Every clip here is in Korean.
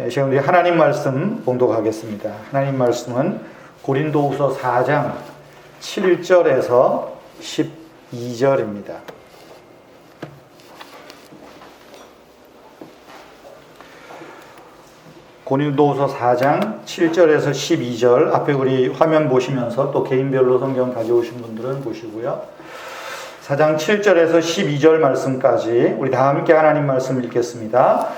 지금 우리 하나님 말씀 봉독하겠습니다. 하나님 말씀은 고린도후서 4장 7절에서 12절입니다. 고린도후서 4장 7절에서 12절 앞에 우리 화면 보시면서 또 개인별로 성경 가져오신 분들은 보시고요. 4장 7절에서 12절 말씀까지 우리 다 함께 하나님 말씀 읽겠습니다.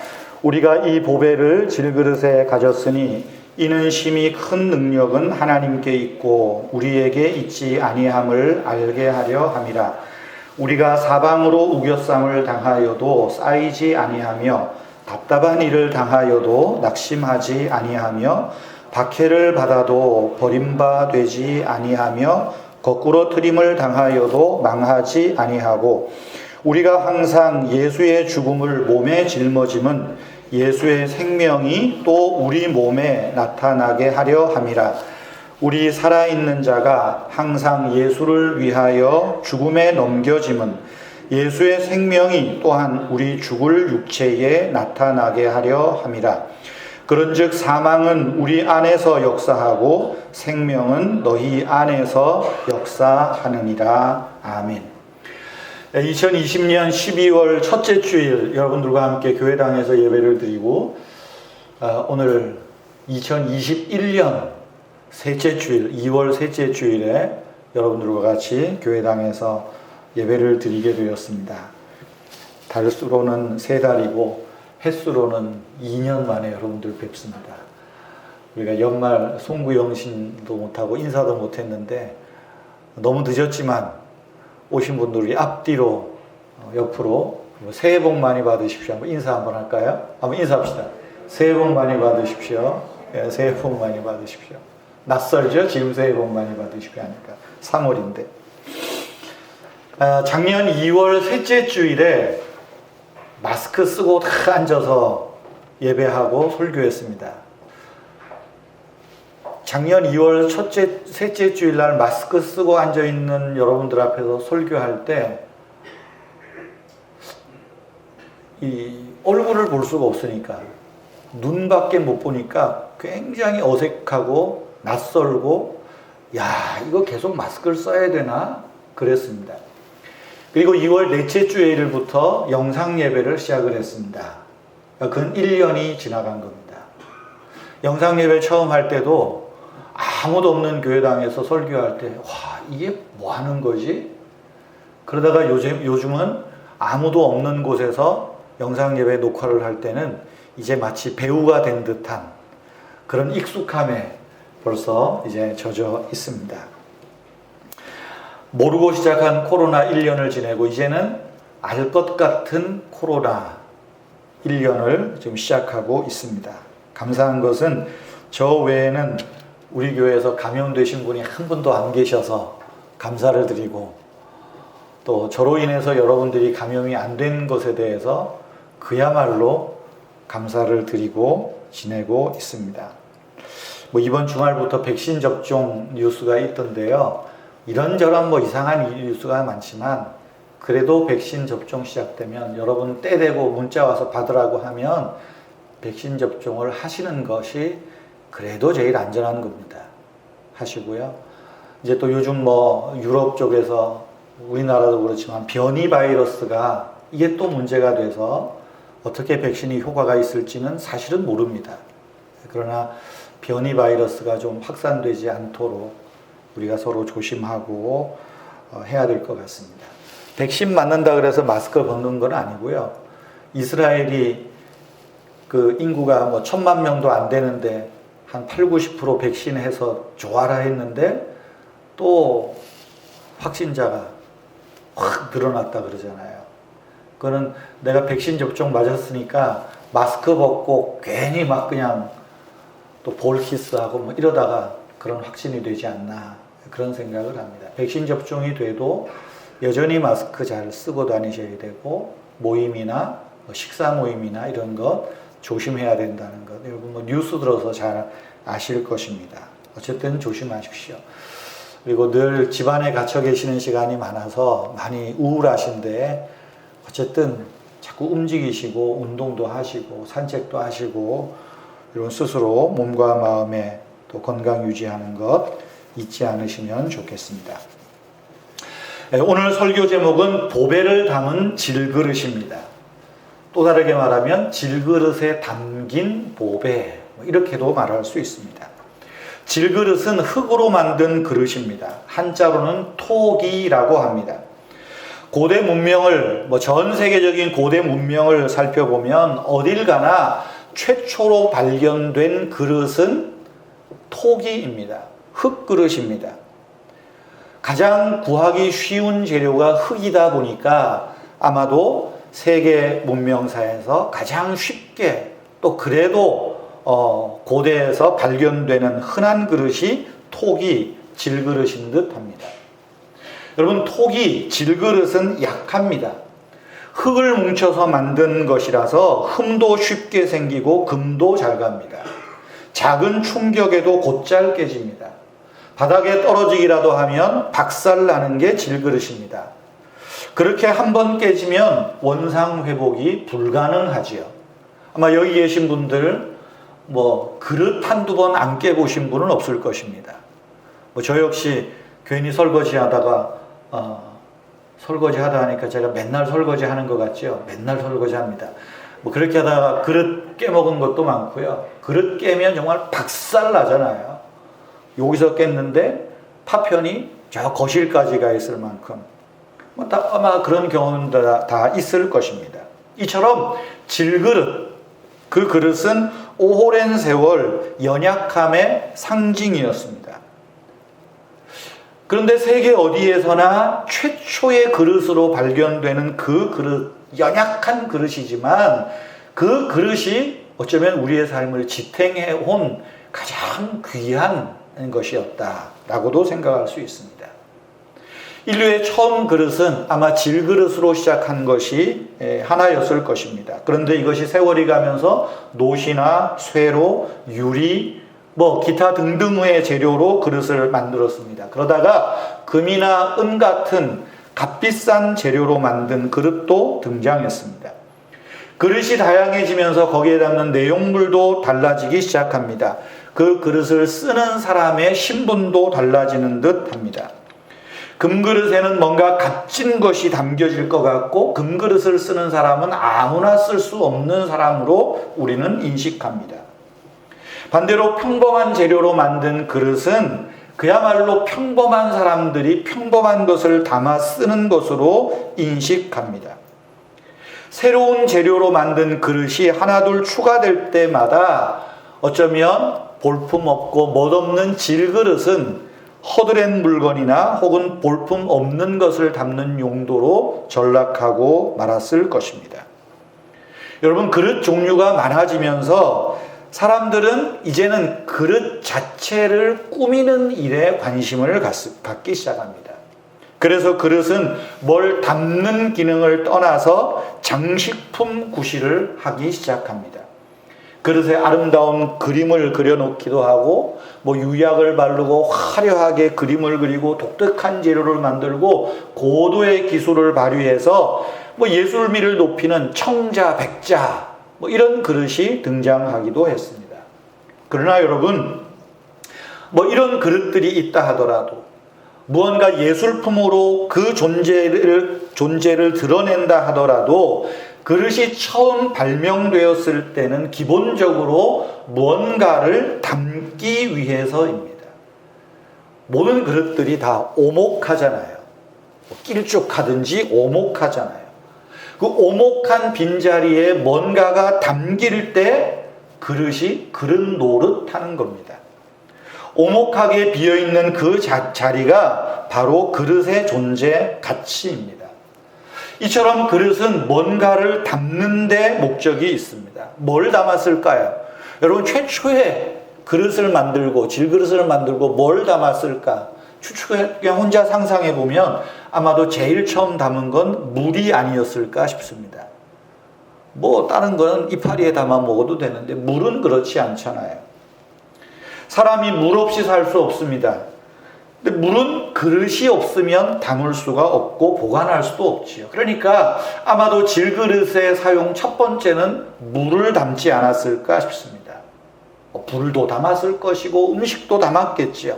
우리가 이 보배를 질그릇에 가졌으니 이는 심히 큰 능력은 하나님께 있고 우리에게 있지 아니함을 알게 하려 함이라. 우리가 사방으로 우겨쌈을 당하여도 쌓이지 아니하며 답답한 일을 당하여도 낙심하지 아니하며 박해를 받아도 버림받지 아니하며 거꾸로 트림을 당하여도 망하지 아니하고 우리가 항상 예수의 죽음을 몸에 짊어짐은 예수의 생명이 또 우리 몸에 나타나게 하려 함이라. 우리 살아있는 자가 항상 예수를 위하여 죽음에 넘겨짐은 예수의 생명이 또한 우리 죽을 육체에 나타나게 하려 함이라. 그런즉 사망은 우리 안에서 역사하고 생명은 너희 안에서 역사하느니라. 아멘. 2020년 12월 첫째 주일 여러분들과 함께 교회당에서 예배를 드리고 오늘 2021년 셋째 주일 2월 셋째 주일에 여러분들과 같이 교회당에서 예배를 드리게 되었습니다. 달수로는 3달이고 횟수로는 2년 만에 여러분들 뵙습니다. 우리가 연말 송구영신도 못하고 인사도 못했는데 너무 늦었지만 오신 분들이 앞뒤로 옆으로 새해 복 많이 받으십시오. 한번 인사 한번 할까요? 한번 인사합시다. 새해 복 많이 받으십시오. 예, 새해 복 많이 받으십시오. 낯설죠? 지금 새해 복 많이 받으십시오 하니까 3월인데 작년 2월 셋째 주일에 마스크 쓰고 다 앉아서 예배하고 설교했습니다. 작년 2월 셋째 주일날 마스크 쓰고 앉아있는 여러분들 앞에서 설교할 때 이 얼굴을 볼 수가 없으니까 눈밖에 못 보니까 굉장히 어색하고 낯설고 야 이거 계속 마스크를 써야 되나 그랬습니다. 그리고 2월 넷째 주일부터 영상 예배를 시작을 했습니다. 그건 1년이 지나간 겁니다. 영상 예배 처음 할 때도 아무도 없는 교회당에서 설교할 때, 와, 이게 뭐 하는 거지? 그러다가 요즘은 아무도 없는 곳에서 영상 예배 녹화를 할 때는 이제 마치 배우가 된 듯한 그런 익숙함에 벌써 이제 젖어 있습니다. 모르고 시작한 코로나 1년을 지내고 이제는 알 것 같은 코로나 1년을 지금 시작하고 있습니다. 감사한 것은 저 외에는 우리 교회에서 감염되신 분이 한 분도 안 계셔서 감사를 드리고 또 저로 인해서 여러분들이 감염이 안 된 것에 대해서 그야말로 감사를 드리고 지내고 있습니다. 이번 주말부터 백신 접종 뉴스가 있던데요. 이런저런 이상한 뉴스가 많지만 그래도 백신 접종 시작되면 여러분 때 되고 문자 와서 받으라고 하면 백신 접종을 하시는 것이 그래도 제일 안전한 겁니다. 하시고요. 이제 또 요즘 유럽 쪽에서 우리나라도 그렇지만 변이 바이러스가 이게 또 문제가 돼서 어떻게 백신이 효과가 있을지는 사실은 모릅니다. 그러나 변이 바이러스가 좀 확산되지 않도록 우리가 서로 조심하고 해야 될 것 같습니다. 백신 맞는다 그래서 마스크 벗는 건 아니고요. 이스라엘이 그 인구가 1,000만 명도 안 되는데 한 80-90% 백신해서 좋아라 했는데 또 확진자가 확 늘어났다 그러잖아요. 그거는 내가 백신 접종 맞았으니까 마스크 벗고 괜히 그냥 또 볼키스하고 이러다가 그런 확진이 되지 않나 그런 생각을 합니다. 백신 접종이 돼도 여전히 마스크 잘 쓰고 다니셔야 되고 모임이나 식사 모임이나 이런 것 조심해야 된다는 것 여러분 뉴스 들어서 잘 아실 것입니다. 어쨌든 조심하십시오. 그리고 늘 집안에 갇혀 계시는 시간이 많아서 많이 우울하신데 어쨌든 자꾸 움직이시고 운동도 하시고 산책도 하시고 여러분 스스로 몸과 마음의 또 건강 유지하는 것 잊지 않으시면 좋겠습니다. 오늘 설교 제목은 보배를 담은 질그릇입니다. 또 다르게 말하면 질그릇에 담긴 보배, 이렇게도 말할 수 있습니다. 질그릇은 흙으로 만든 그릇입니다. 한자로는 토기라고 합니다. 고대 문명을, 전 세계적인 고대 문명을 살펴보면 어딜 가나 최초로 발견된 그릇은 토기입니다. 흙그릇입니다. 가장 구하기 쉬운 재료가 흙이다 보니까 아마도 세계 문명사에서 가장 쉽게 또 그래도 고대에서 발견되는 흔한 그릇이 토기, 질그릇인 듯 합니다. 여러분, 토기, 질그릇은 약합니다. 흙을 뭉쳐서 만든 것이라서 흠도 쉽게 생기고 금도 잘 갑니다. 작은 충격에도 곧잘 깨집니다. 바닥에 떨어지기라도 하면 박살나는 게 질그릇입니다. 그렇게 한번 깨지면 원상 회복이 불가능하지요. 아마 여기 계신 분들 그릇 한두 번 안 깨보신 분은 없을 것입니다. 저 역시 괜히 설거지하다 하니까 제가 맨날 설거지하는 것 같죠? 맨날 설거지합니다. 그렇게 하다가 그릇 깨먹은 것도 많고요. 그릇 깨면 정말 박살 나잖아요. 여기서 깼는데 파편이 저 거실까지 가 있을 만큼 아마 그런 경험은 다 있을 것입니다. 이처럼 질그릇, 그 그릇은 오랜 세월 연약함의 상징이었습니다. 그런데 세계 어디에서나 최초의 그릇으로 발견되는 그 그릇, 연약한 그릇이지만 그 그릇이 어쩌면 우리의 삶을 지탱해 온 가장 귀한 것이었다라고도 생각할 수 있습니다. 인류의 처음 그릇은 아마 질그릇으로 시작한 것이 하나였을 것입니다. 그런데 이것이 세월이 가면서 노시나 쇠로, 유리, 기타 등등의 재료로 그릇을 만들었습니다. 그러다가 금이나 은 같은 값비싼 재료로 만든 그릇도 등장했습니다. 그릇이 다양해지면서 거기에 담는 내용물도 달라지기 시작합니다. 그 그릇을 쓰는 사람의 신분도 달라지는 듯 합니다. 금그릇에는 뭔가 값진 것이 담겨질 것 같고 금그릇을 쓰는 사람은 아무나 쓸 수 없는 사람으로 우리는 인식합니다. 반대로 평범한 재료로 만든 그릇은 그야말로 평범한 사람들이 평범한 것을 담아 쓰는 것으로 인식합니다. 새로운 재료로 만든 그릇이 하나둘 추가될 때마다 어쩌면 볼품없고 멋없는 질그릇은 허드렛 물건이나 혹은 볼품 없는 것을 담는 용도로 전락하고 말았을 것입니다. 여러분, 그릇 종류가 많아지면서 사람들은 이제는 그릇 자체를 꾸미는 일에 관심을 갖기 시작합니다. 그래서 그릇은 뭘 담는 기능을 떠나서 장식품 구실을 하기 시작합니다. 그릇에 아름다운 그림을 그려놓기도 하고 유약을 바르고 화려하게 그림을 그리고 독특한 재료를 만들고 고도의 기술을 발휘해서 예술미를 높이는 청자, 백자 이런 그릇이 등장하기도 했습니다. 그러나 여러분, 이런 그릇들이 있다 하더라도 무언가 예술품으로 그 존재를 드러낸다 하더라도 그릇이 처음 발명되었을 때는 기본적으로 무언가를 담기 위해서입니다. 모든 그릇들이 다 오목하잖아요. 길쭉하든지 오목하잖아요. 그 오목한 빈자리에 뭔가가 담길 때 그릇이 그릇 노릇하는 겁니다. 오목하게 비어있는 그 자리가 바로 그릇의 존재 가치입니다. 이처럼 그릇은 뭔가를 담는 데 목적이 있습니다. 뭘 담았을까요? 여러분, 최초의 그릇을 만들고 질그릇을 만들고 뭘 담았을까? 그냥 혼자 상상해 보면 아마도 제일 처음 담은 건 물이 아니었을까 싶습니다. 다른 거는 이파리에 담아 먹어도 되는데 물은 그렇지 않잖아요. 사람이 물 없이 살 수 없습니다. 근데 물은 그릇이 없으면 담을 수가 없고 보관할 수도 없지요. 그러니까 아마도 질그릇의 사용 첫 번째는 물을 담지 않았을까 싶습니다. 불도 담았을 것이고 음식도 담았겠지요.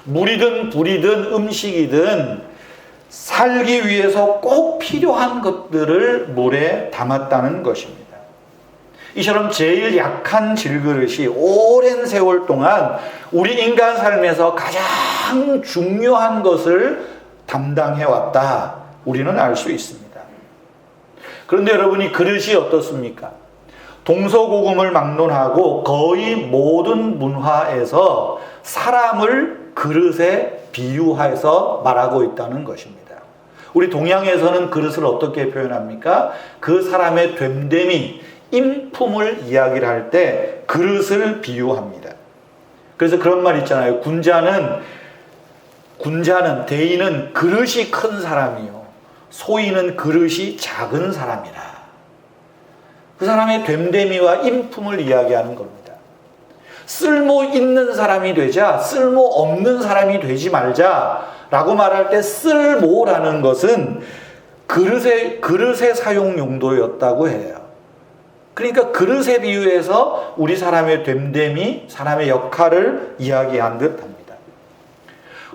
물이든 불이든 음식이든 살기 위해서 꼭 필요한 것들을 물에 담았다는 것입니다. 이처럼 제일 약한 질그릇이 오랜 세월 동안 우리 인간 삶에서 가장 중요한 것을 담당해왔다. 우리는 알 수 있습니다. 그런데 여러분이 그릇이 어떻습니까? 동서고금을 막론하고 거의 모든 문화에서 사람을 그릇에 비유해서 말하고 있다는 것입니다. 우리 동양에서는 그릇을 어떻게 표현합니까? 그 사람의 됨됨이, 인품을 이야기를 할 때 그릇을 비유합니다. 그래서 그런 말 있잖아요. 군자는 대인은 그릇이 큰 사람이요, 소인은 그릇이 작은 사람이라. 그 사람의 됨됨이와 인품을 이야기하는 겁니다. 쓸모 있는 사람이 되자 쓸모 없는 사람이 되지 말자라고 말할 때 쓸모라는 것은 그릇의 사용 용도였다고 해요. 그러니까 그릇에 비유해서 우리 사람의 됨됨이, 사람의 역할을 이야기한 듯합니다.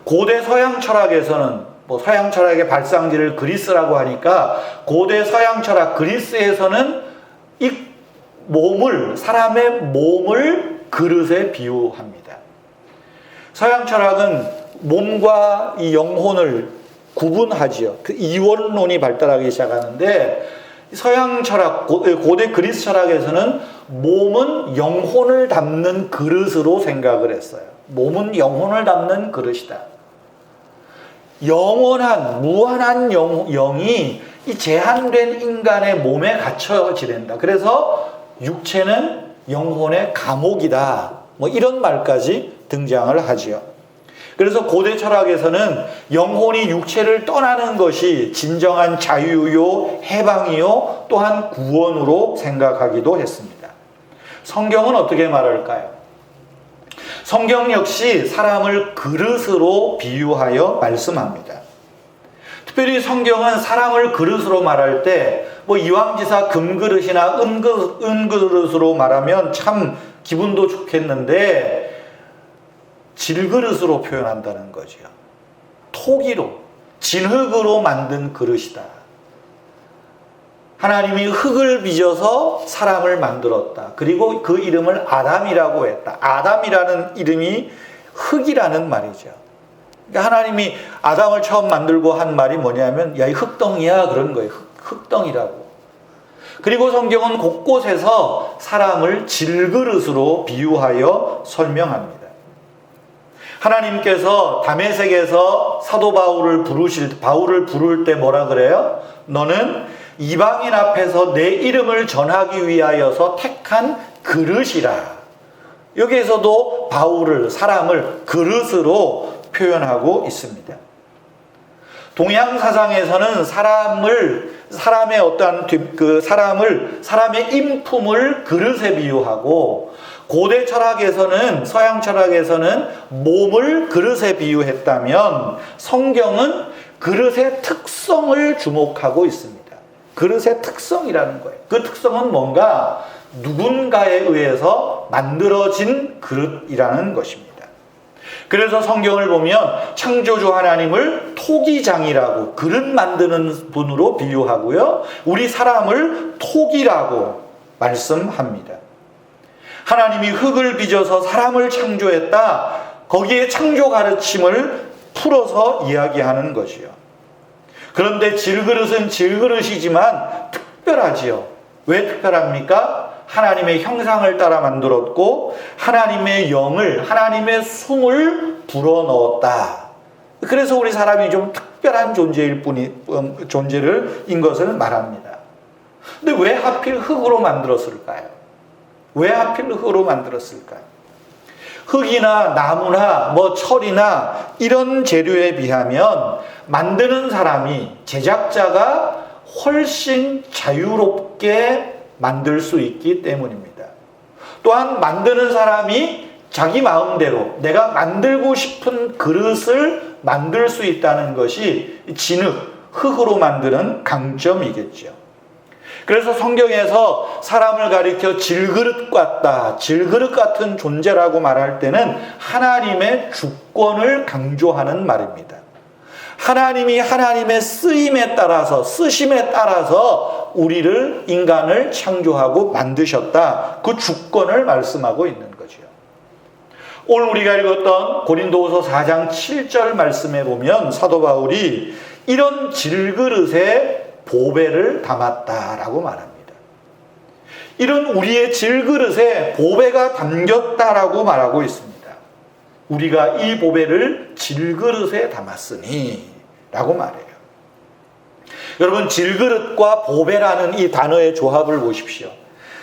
고대 서양 철학에서는 서양 철학의 발상지를 그리스라고 하니까 고대 서양 철학 그리스에서는 이 사람의 몸을 그릇에 비유합니다. 서양 철학은 몸과 이 영혼을 구분하지요. 그 이원론이 발달하기 시작하는데 서양 철학, 고대 그리스 철학에서는 몸은 영혼을 담는 그릇으로 생각을 했어요. 몸은 영혼을 담는 그릇이다. 영원한, 무한한 영이 이 제한된 인간의 몸에 갇혀 지낸다. 그래서 육체는 영혼의 감옥이다. 이런 말까지 등장을 하지요. 그래서 고대 철학에서는 영혼이 육체를 떠나는 것이 진정한 자유요, 해방이요, 또한 구원으로 생각하기도 했습니다. 성경은 어떻게 말할까요? 성경 역시 사람을 그릇으로 비유하여 말씀합니다. 특별히 성경은 사람을 그릇으로 말할 때 이왕지사 금그릇이나 은그릇으로 말하면 참 기분도 좋겠는데 질그릇으로 표현한다는 거죠. 토기로, 진흙으로 만든 그릇이다. 하나님이 흙을 빚어서 사람을 만들었다. 그리고 그 이름을 아담이라고 했다. 아담이라는 이름이 흙이라는 말이죠. 그러니까 하나님이 아담을 처음 만들고 한 말이 뭐냐면 야, 이 흙덩이야, 그런 거예요. 흙덩이라고. 그리고 성경은 곳곳에서 사람을 질그릇으로 비유하여 설명합니다. 하나님께서 다메섹에서 사도 바울을 부를 때 뭐라 그래요? 너는 이방인 앞에서 내 이름을 전하기 위하여서 택한 그릇이라. 여기에서도 사람을 그릇으로 표현하고 있습니다. 동양 사상에서는 사람의 인품을 그릇에 비유하고, 고대 철학에서는, 서양 철학에서는 몸을 그릇에 비유했다면 성경은 그릇의 특성을 주목하고 있습니다. 그릇의 특성이라는 거예요. 그 특성은 뭔가 누군가에 의해서 만들어진 그릇이라는 것입니다. 그래서 성경을 보면 창조주 하나님을 토기장이라고, 그릇 만드는 분으로 비유하고요, 우리 사람을 토기라고 말씀합니다. 하나님이 흙을 빚어서 사람을 창조했다. 거기에 창조 가르침을 풀어서 이야기하는 것이요. 그런데 질그릇은 질그릇이지만 특별하지요. 왜 특별합니까? 하나님의 형상을 따라 만들었고 하나님의 영을, 하나님의 숨을 불어넣었다. 그래서 우리 사람이 좀 특별한 존재인 것을 말합니다. 근데 왜 하필 흙으로 만들었을까요? 왜 하필 흙으로 만들었을까요? 흙이나 나무나 철이나 이런 재료에 비하면 만드는 사람이, 제작자가 훨씬 자유롭게 만들 수 있기 때문입니다. 또한 만드는 사람이 자기 마음대로 내가 만들고 싶은 그릇을 만들 수 있다는 것이 진흙, 흙으로 만드는 강점이겠죠. 그래서 성경에서 사람을 가리켜 질그릇 같다, 질그릇 같은 존재라고 말할 때는 하나님의 주권을 강조하는 말입니다. 하나님이 하나님의 쓰임에 따라서, 쓰심에 따라서 우리를, 인간을 창조하고 만드셨다. 그 주권을 말씀하고 있는 거죠. 오늘 우리가 읽었던 고린도후서 4장 7절 말씀에 보면 사도 바울이 이런 질그릇에 보배를 담았다라고 말합니다. 이런 우리의 질그릇에 보배가 담겼다라고 말하고 있습니다. 우리가 이 보배를 질그릇에 담았으니 라고 말해요. 여러분, 질그릇과 보배라는 이 단어의 조합을 보십시오.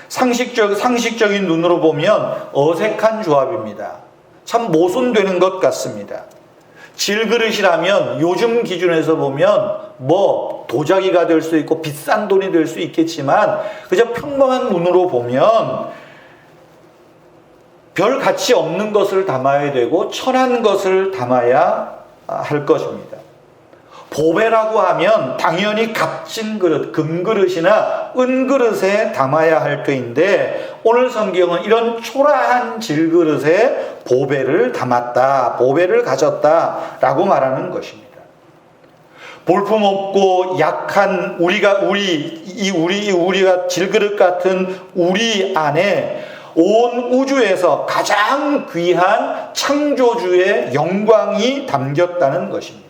상식적인 눈으로 보면 어색한 조합입니다. 참 모순되는 것 같습니다. 질그릇이라면 요즘 기준에서 보면 도자기가 될 수 있고 비싼 돈이 될 수 있겠지만 그저 평범한 눈으로 보면 별 가치 없는 것을 담아야 되고 천한 것을 담아야 할 것입니다. 보배라고 하면 당연히 값진 그릇, 금그릇이나 은그릇에 담아야 할 터인데 오늘 성경은 이런 초라한 질그릇에 보배를 담았다, 보배를 가졌다라고 말하는 것입니다. 볼품없고 약한 우리가 질그릇 같은 우리 안에 온 우주에서 가장 귀한 창조주의 영광이 담겼다는 것입니다.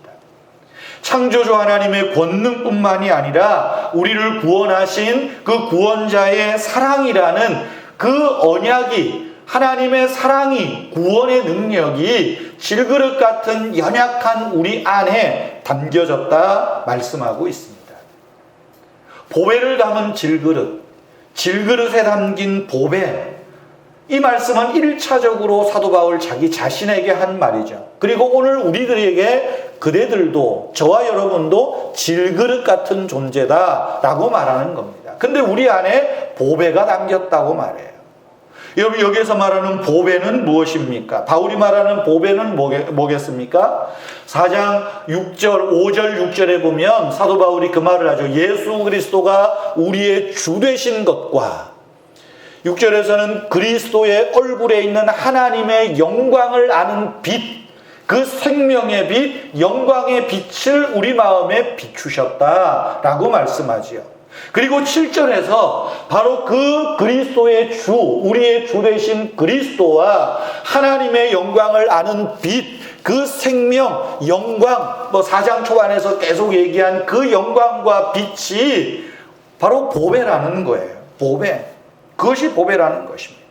창조주 하나님의 권능뿐만이 아니라 우리를 구원하신 그 구원자의 사랑이라는 그 언약이, 하나님의 사랑이, 구원의 능력이 질그릇 같은 연약한 우리 안에 담겨졌다 말씀하고 있습니다. 보배를 담은 질그릇, 질그릇에 담긴 보배, 이 말씀은 1차적으로 사도 바울 자기 자신에게 한 말이죠. 그리고 오늘 우리들에게 그대들도, 저와 여러분도 질그릇 같은 존재다라고 말하는 겁니다. 근데 우리 안에 보배가 담겼다고 말해요. 여러분, 여기에서 말하는 보배는 무엇입니까? 바울이 말하는 보배는 뭐겠습니까? 4장 6절, 5절, 6절에 보면 사도 바울이 그 말을 하죠. 예수 그리스도가 우리의 주 되신 것과 6절에서는 그리스도의 얼굴에 있는 하나님의 영광을 아는 빛, 그 생명의 빛, 영광의 빛을 우리 마음에 비추셨다라고 말씀하지요. 그리고 7절에서 바로 그 그리스도의 주, 우리의 주 되신 그리스도와 하나님의 영광을 아는 빛, 그 생명, 영광, 4장 초반에서 계속 얘기한 그 영광과 빛이 바로 보배라는 거예요. 보배. 그것이 보배라는 것입니다.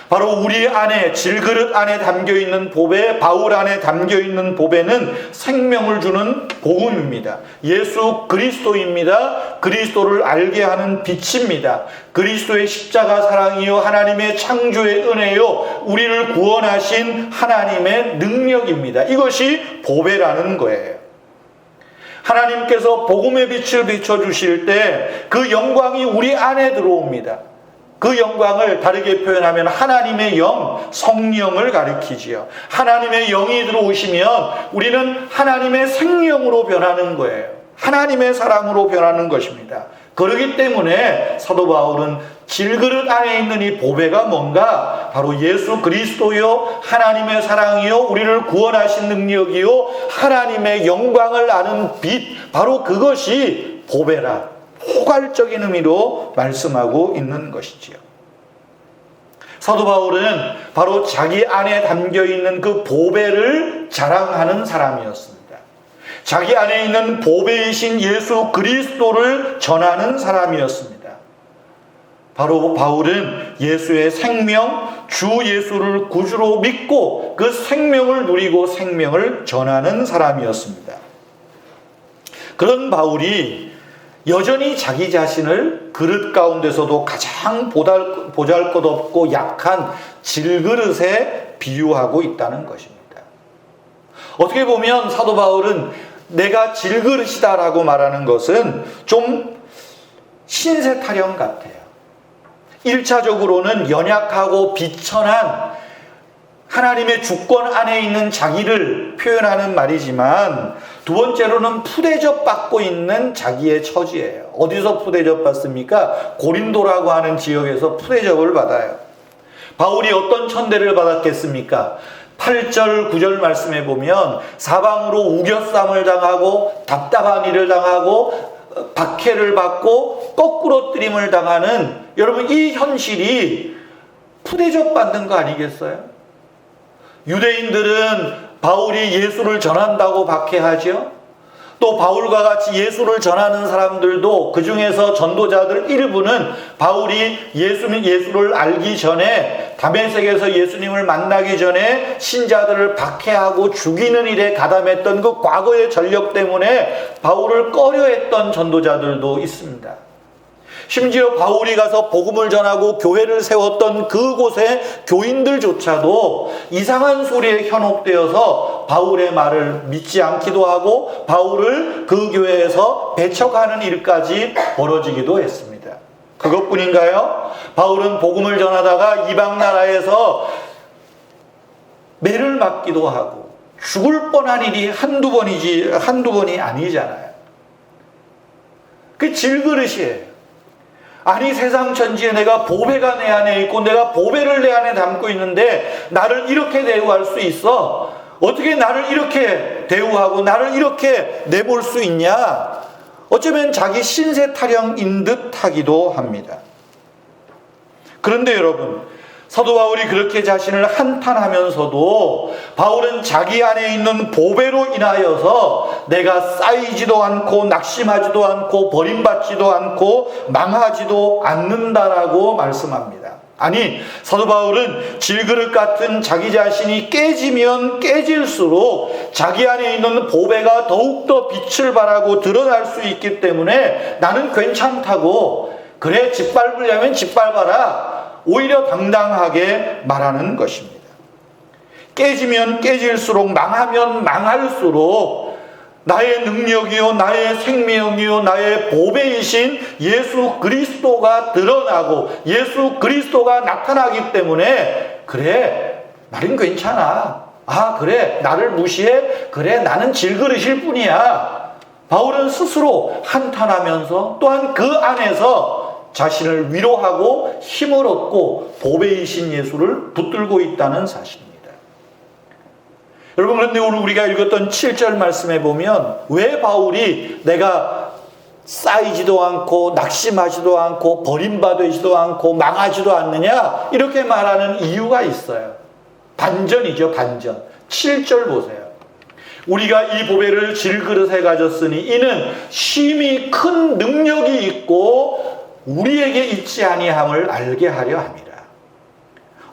바로 우리 안에, 질그릇 안에 담겨있는 보배, 바울 안에 담겨있는 보배는 생명을 주는 복음입니다. 예수 그리스도입니다. 그리스도를 알게 하는 빛입니다. 그리스도의 십자가 사랑이요 하나님의 창조의 은혜요 우리를 구원하신 하나님의 능력입니다. 이것이 보배라는 거예요. 하나님께서 복음의 빛을 비춰주실 때 그 영광이 우리 안에 들어옵니다. 그 영광을 다르게 표현하면 하나님의 영, 성령을 가리키지요. 하나님의 영이 들어오시면 우리는 하나님의 생명으로 변하는 거예요. 하나님의 사랑으로 변하는 것입니다. 그렇기 때문에 사도 바울은 질그릇 안에 있는 이 보배가 뭔가? 바로 예수 그리스도요, 하나님의 사랑이요, 우리를 구원하신 능력이요, 하나님의 영광을 아는 빛, 바로 그것이 보배라. 포괄적인 의미로 말씀하고 있는 것이지요. 사도 바울은 바로 자기 안에 담겨있는 그 보배를 자랑하는 사람이었습니다. 자기 안에 있는 보배이신 예수 그리스도를 전하는 사람이었습니다. 바로 바울은 예수의 생명, 주 예수를 구주로 믿고 그 생명을 누리고 생명을 전하는 사람이었습니다. 그런 바울이 여전히 자기 자신을 그릇 가운데서도 가장 보잘것없고 약한 질그릇에 비유하고 있다는 것입니다. 어떻게 보면 사도 바울은 내가 질그릇이다라고 말하는 것은 좀 신세 타령 같아요. 1차적으로는 연약하고 비천한 하나님의 주권 안에 있는 자기를 표현하는 말이지만 두 번째로는 푸대접 받고 있는 자기의 처지예요. 어디서 푸대접 받습니까? 고린도라고 하는 지역에서 푸대접을 받아요. 바울이 어떤 천대를 받았겠습니까? 8절 9절 말씀에 보면 사방으로 우겨쌈을 당하고 답답한 일을 당하고 박해를 받고 거꾸로 뜨림을 당하는, 여러분 이 현실이 푸대접 받는 거 아니겠어요? 유대인들은 바울이 예수를 전한다고 박해하죠. 또 바울과 같이 예수를 전하는 사람들도 그 중에서 전도자들 일부는 바울이 예수를 알기 전에 다메섹에서 예수님을 만나기 전에 신자들을 박해하고 죽이는 일에 가담했던 그 과거의 전력 때문에 바울을 꺼려했던 전도자들도 있습니다. 심지어 바울이 가서 복음을 전하고 교회를 세웠던 그곳의 교인들조차도 이상한 소리에 현혹되어서 바울의 말을 믿지 않기도 하고 바울을 그 교회에서 배척하는 일까지 벌어지기도 했습니다. 그것뿐인가요? 바울은 복음을 전하다가 이방 나라에서 매를 맞기도 하고 죽을 뻔한 일이 한두 번이 아니잖아요. 그 질그릇이에요. 아니 세상 천지에 내가 보배가 내 안에 있고 내가 보배를 내 안에 담고 있는데 나를 이렇게 대우할 수 있어? 어떻게 나를 이렇게 대우하고 나를 이렇게 내몰 수 있냐? 어쩌면 자기 신세 타령인 듯 하기도 합니다. 그런데 여러분, 사도 바울이 그렇게 자신을 한탄하면서도 바울은 자기 안에 있는 보배로 인하여서 내가 쌓이지도 않고 낙심하지도 않고 버림받지도 않고 망하지도 않는다라고 말씀합니다. 아니, 사도 바울은 질그릇 같은 자기 자신이 깨지면 깨질수록 자기 안에 있는 보배가 더욱더 빛을 발하고 드러날 수 있기 때문에 나는 괜찮다고, 그래 짓밟으려면 짓밟아라, 오히려 당당하게 말하는 것입니다. 깨지면 깨질수록, 망하면 망할수록 나의 능력이요 나의 생명이요 나의 보배이신 예수 그리스도가 드러나고 예수 그리스도가 나타나기 때문에, 그래 나는 괜찮아, 아 그래 나를 무시해, 그래 나는 질그릇일 뿐이야. 바울은 스스로 한탄하면서 또한 그 안에서 자신을 위로하고 힘을 얻고 보배이신 예수를 붙들고 있다는 사실입니다. 여러분, 그런데 오늘 우리가 읽었던 7절 말씀에 보면 왜 바울이 내가 쌓이지도 않고 낙심하지도 않고 버림받지도 않고 망하지도 않느냐 이렇게 말하는 이유가 있어요. 반전이죠, 반전. 7절 보세요. 우리가 이 보배를 질그릇에 가졌으니 이는 심히 큰 능력이 있고 우리에게 있지 아니함을 알게 하려 함이라.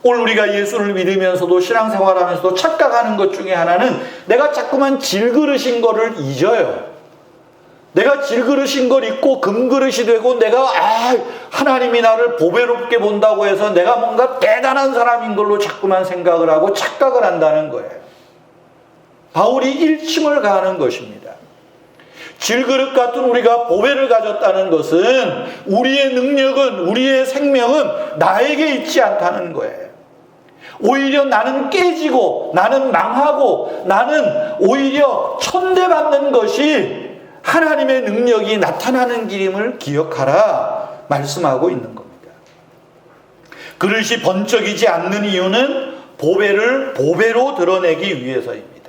오늘 우리가 예수를 믿으면서도 신앙생활하면서도 착각하는 것 중에 하나는 내가 자꾸만 질그릇인 거를 잊어요. 내가 질그릇인 걸 잊고 금그릇이 되고 내가 하나님이 나를 보배롭게 본다고 해서 내가 뭔가 대단한 사람인 걸로 자꾸만 생각을 하고 착각을 한다는 거예요. 바울이 일침을 가하는 것입니다. 질그릇 같은 우리가 보배를 가졌다는 것은 우리의 능력은, 우리의 생명은 나에게 있지 않다는 거예요. 오히려 나는 깨지고 나는 망하고 나는 오히려 천대받는 것이 하나님의 능력이 나타나는 길임을 기억하라 말씀하고 있는 겁니다. 그릇이 번쩍이지 않는 이유는 보배를 보배로 드러내기 위해서입니다.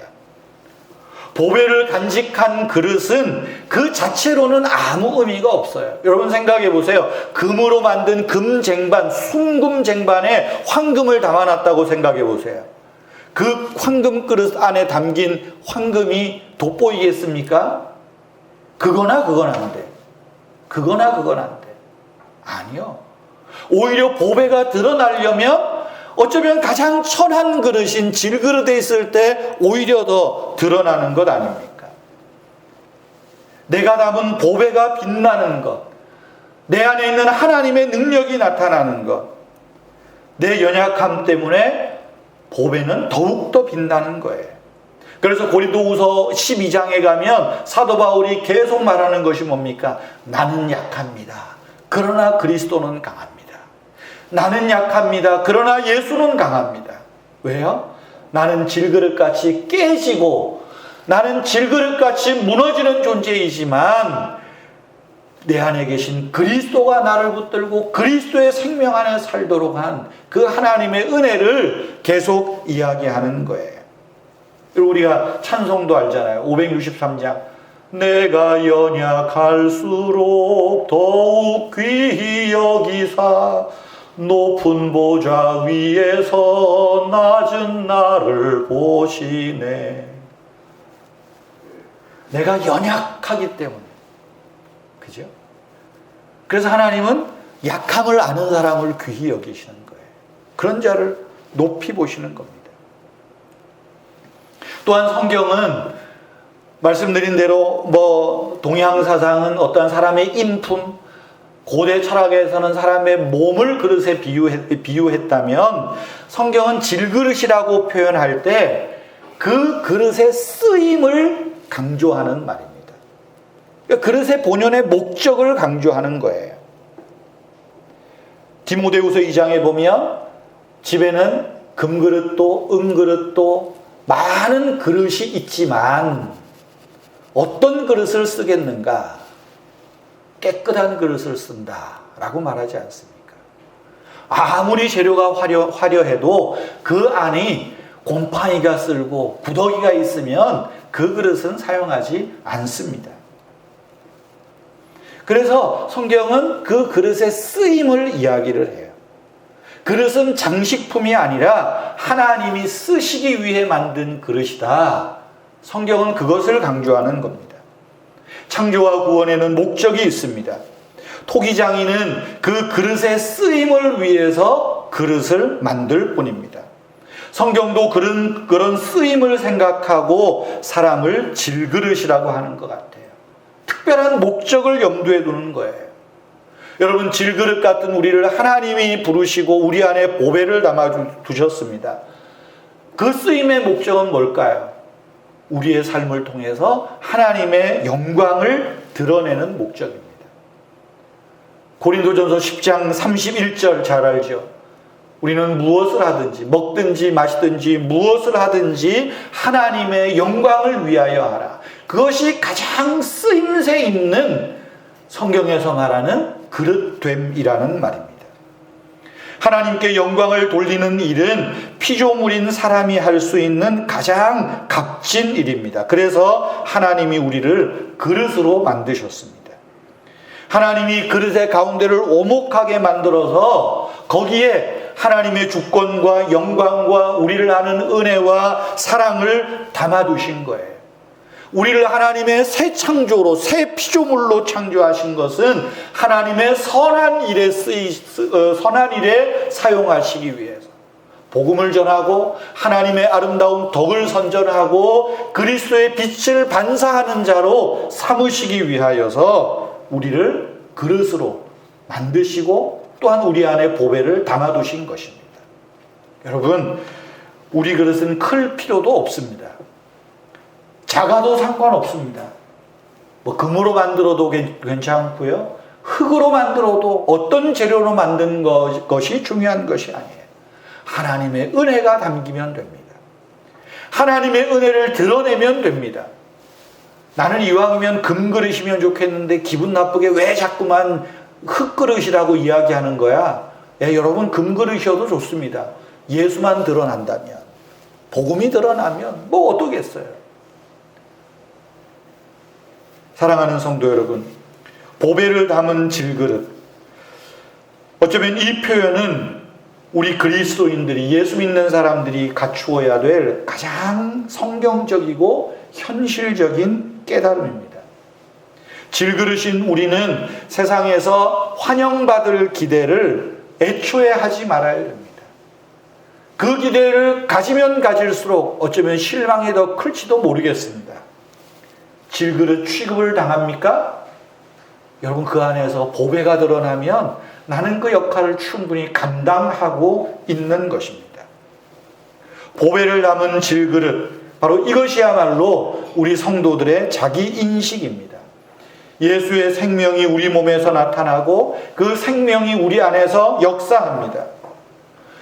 보배를 간직한 그릇은 그 자체로는 아무 의미가 없어요. 여러분 생각해 보세요. 금으로 만든 금쟁반, 순금쟁반에 황금을 담아놨다고 생각해 보세요. 그 황금 그릇 안에 담긴 황금이 돋보이겠습니까? 그거나 그건 안 돼. 그거나 그건 안 돼. 아니요. 오히려 보배가 드러나려면 어쩌면 가장 천한 그릇인 질그릇에 있을 때 오히려 더 드러나는 것 아닙니까? 내가 담은 보배가 빛나는 것, 내 안에 있는 하나님의 능력이 나타나는 것, 내 연약함 때문에 보배는 더욱더 빛나는 거예요. 그래서 고린도후서 12장에 가면 사도 바울이 계속 말하는 것이 뭡니까? 나는 약합니다. 그러나 그리스도는 강합니다. 나는 약합니다. 그러나 예수는 강합니다. 왜요? 나는 질그릇같이 깨지고 나는 질그릇같이 무너지는 존재이지만 내 안에 계신 그리스도가 나를 붙들고 그리스도의 생명 안에 살도록 한 그 하나님의 은혜를 계속 이야기하는 거예요. 그리고 우리가 찬송도 알잖아요. 563장. 내가 연약할수록 더욱 귀히 여기사 높은 보좌 위에서 낮은 나를 보시네. 내가 연약하기 때문에. 그죠? 그래서 하나님은 약함을 아는 사람을 귀히 여기시는 거예요. 그런 자를 높이 보시는 겁니다. 또한 성경은 말씀드린 대로 동양사상은 어떤 사람의 인품, 고대 철학에서는 사람의 몸을 그릇에 비유했다면 성경은 질그릇이라고 표현할 때 그 그릇의 쓰임을 강조하는 말입니다. 그러니까 그릇의 본연의 목적을 강조하는 거예요. 디모데후서 2장에 보면 집에는 금그릇도 은그릇도 많은 그릇이 있지만 어떤 그릇을 쓰겠는가? 깨끗한 그릇을 쓴다라고 말하지 않습니까? 아무리 재료가 화려해도 그 안이 곰팡이가 쓸고 구더기가 있으면 그 그릇은 사용하지 않습니다. 그래서 성경은 그 그릇의 쓰임을 이야기를 해요. 그릇은 장식품이 아니라 하나님이 쓰시기 위해 만든 그릇이다. 성경은 그것을 강조하는 겁니다. 창조와 구원에는 목적이 있습니다. 토기장인은 그 그릇의 쓰임을 위해서 그릇을 만들 뿐입니다. 성경도 그런 쓰임을 생각하고 사람을 질그릇이라고 하는 것 같아요. 특별한 목적을 염두에 두는 거예요. 여러분, 질그릇 같은 우리를 하나님이 부르시고 우리 안에 보배를 담아 두셨습니다. 그 쓰임의 목적은 뭘까요? 우리의 삶을 통해서 하나님의 영광을 드러내는 목적입니다. 고린도전서 10장 31절 잘 알죠? 우리는 무엇을 하든지 먹든지 마시든지 무엇을 하든지 하나님의 영광을 위하여 하라. 그것이 가장 쓰임새 있는 성경에서 말하는 그릇됨이라는 말입니다. 하나님께 영광을 돌리는 일은 피조물인 사람이 할 수 있는 가장 값진 일입니다. 그래서 하나님이 우리를 그릇으로 만드셨습니다. 하나님이 그릇의 가운데를 오목하게 만들어서 거기에 하나님의 주권과 영광과 우리를 아는 은혜와 사랑을 담아두신 거예요. 우리를 하나님의 새 창조로, 새 피조물로 창조하신 것은 하나님의 선한 일에 사용하시기 위해서 복음을 전하고 하나님의 아름다운 덕을 선전하고 그리스도의 빛을 반사하는 자로 삼으시기 위하여서 우리를 그릇으로 만드시고 또한 우리 안에 보배를 담아두신 것입니다. 여러분, 우리 그릇은 클 필요도 없습니다. 작아도 상관없습니다. 금으로 만들어도 괜찮고요. 흙으로 만들어도 어떤 재료로 만든 것이 중요한 것이 아니에요. 하나님의 은혜가 담기면 됩니다. 하나님의 은혜를 드러내면 됩니다. 나는 이왕이면 금그릇이면 좋겠는데 기분 나쁘게 왜 자꾸만 흙그릇이라고 이야기하는 거야? 여러분, 금그릇이어도 좋습니다. 예수만 드러난다면, 복음이 드러나면 뭐 어떠겠어요? 사랑하는 성도 여러분, 보배를 담은 질그릇. 어쩌면 이 표현은 우리 그리스도인들이, 예수 믿는 사람들이 갖추어야 될 가장 성경적이고 현실적인 깨달음입니다. 질그릇인 우리는 세상에서 환영받을 기대를 애초에 하지 말아야 됩니다. 그 기대를 가지면 가질수록 어쩌면 실망이 더 클지도 모르겠습니다. 질그릇 취급을 당합니까? 여러분, 그 안에서 보배가 드러나면 나는 그 역할을 충분히 감당하고 있는 것입니다. 보배를 담은 질그릇, 바로 이것이야말로 우리 성도들의 자기 인식입니다. 예수의 생명이 우리 몸에서 나타나고 그 생명이 우리 안에서 역사합니다.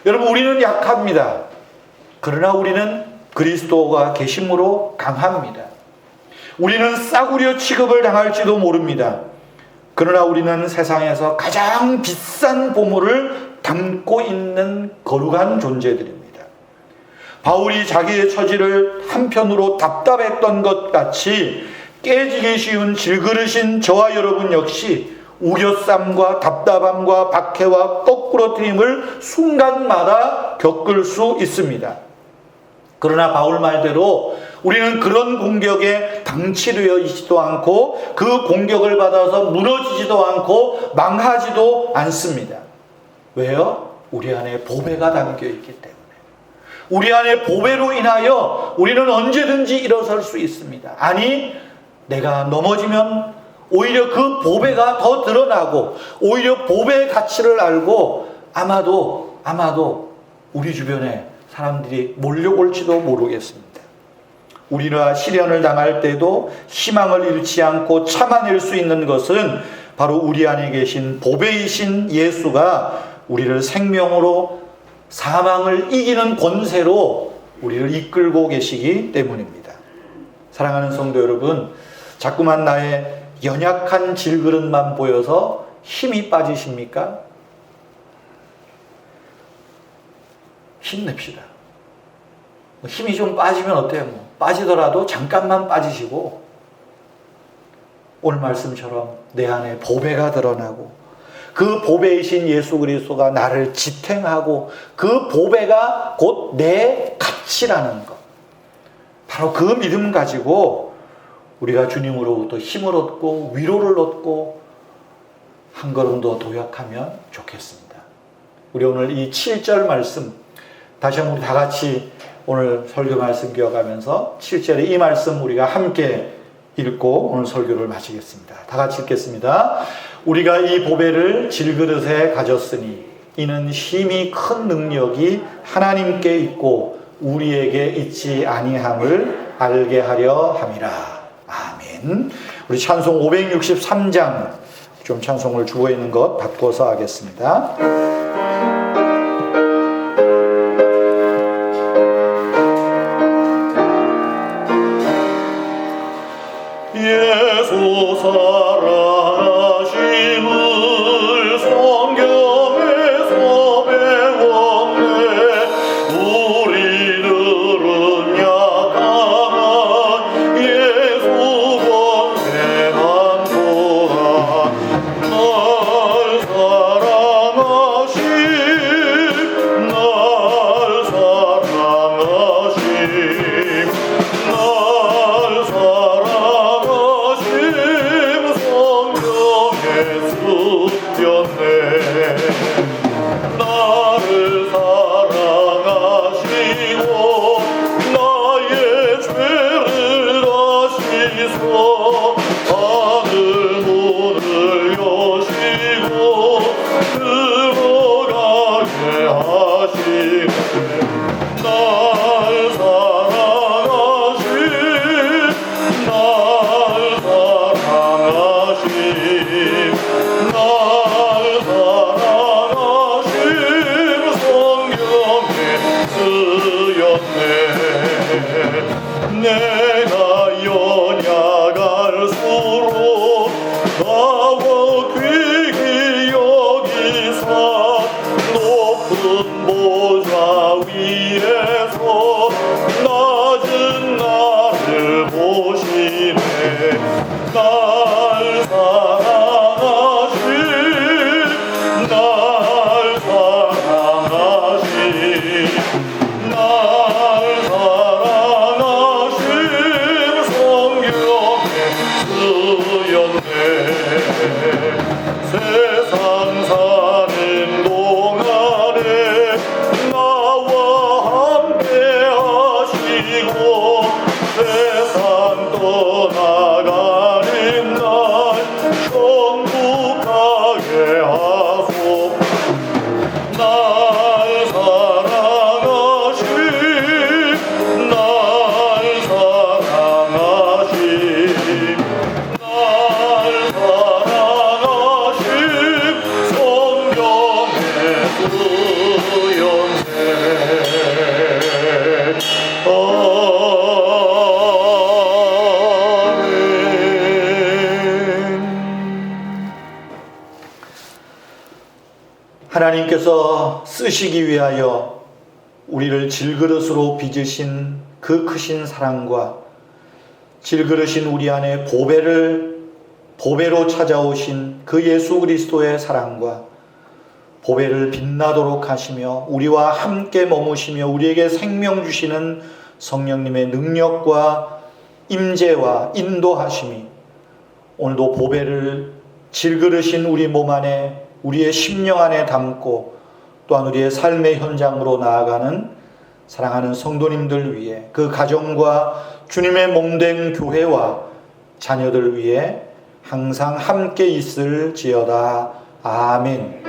여러분, 우리는 약합니다. 그러나 우리는 그리스도가 계심으로 강합니다. 우리는 싸구려 취급을 당할지도 모릅니다. 그러나 우리는 세상에서 가장 비싼 보물을 담고 있는 거룩한 존재들입니다. 바울이 자기의 처지를 한편으로 답답했던 것 같이 깨지기 쉬운 질그릇인 저와 여러분 역시 우겨쌈과 답답함과 박해와 거꾸러뜨림을 순간마다 겪을 수 있습니다. 그러나 바울 말대로 우리는 그런 공격에 방치되어 있지도 않고 그 공격을 받아서 무너지지도 않고 망하지도 않습니다. 왜요? 우리 안에 보배가 담겨 있기 때문에. 우리 안에 보배로 인하여 우리는 언제든지 일어설 수 있습니다. 아니, 내가 넘어지면 오히려 그 보배가 더 드러나고 오히려 보배의 가치를 알고 아마도 우리 주변에 사람들이 몰려올지도 모르겠습니다. 우리가 시련을 당할 때도 희망을 잃지 않고 참아낼 수 있는 것은 바로 우리 안에 계신 보배이신 예수가 우리를 생명으로 사망을 이기는 권세로 우리를 이끌고 계시기 때문입니다. 사랑하는 성도 여러분, 자꾸만 나의 연약한 질그릇만 보여서 힘이 빠지십니까? 힘냅시다. 힘이 좀 빠지면 어때요? 빠지더라도 잠깐만 빠지시고 오늘 말씀처럼 내 안에 보배가 드러나고 그 보배이신 예수 그리스도가 나를 지탱하고 그 보배가 곧 내 가치라는 것, 바로 그 믿음 가지고 우리가 주님으로부터 힘을 얻고 위로를 얻고 한 걸음 더 도약하면 좋겠습니다. 우리 오늘 이 7절 말씀 다시 한번 우리 다 같이 오늘 설교 말씀 기억하면서 7절의 이 말씀 우리가 함께 읽고 오늘 설교를 마치겠습니다. 다 같이 읽겠습니다. 우리가 이 보배를 질그릇에 가졌으니 이는 힘이 큰 능력이 하나님께 있고 우리에게 있지 아니함을 알게 하려 함이라. 아멘. 우리 찬송 563장 좀 찬송을 주어 있는 것 바꿔서 하겠습니다. 예수 사랑하심을 성경에서 배웠네. 우리들은 약한 예수 권세한 도라. 날 사랑하심 날 사랑하심 날 나를 사랑하시고 나의 죄를 다시소 하늘 문을 여시고 들어가게 하시네. 날 사랑하신 날 사랑하신 날 사랑하심 성경에 쓰였네. 내가 연약할수록 나와 귀히 여기사 높은 보좌 위에서 낮은 나를 보시네. 날 사랑하신 날 사랑하신 날 사랑하신 성경에 쓰였네. 세상 사는 동안에 나와 함께 하시고 세상 떠나가는 날 천국 가게 하소. 날 사랑하신 날 사랑하신 날 사랑하신 성경에 쓰였네. 하나님께서 쓰시기 위하여 우리를 질그릇으로 빚으신 그 크신 사랑과 질그릇인 우리 안에 보배로 찾아오신 그 예수 그리스도의 사랑과 보배를 빛나도록 하시며 우리와 함께 머무시며 우리에게 생명 주시는 성령님의 능력과 임재와 인도하심이 오늘도 보배를 질그릇인 우리 몸 안에 우리의 심령 안에 담고 또한 우리의 삶의 현장으로 나아가는 사랑하는 성도님들 위해 그 가정과 주님의 몸된 교회와 자녀들 위해 항상 함께 있을지어다. 아멘.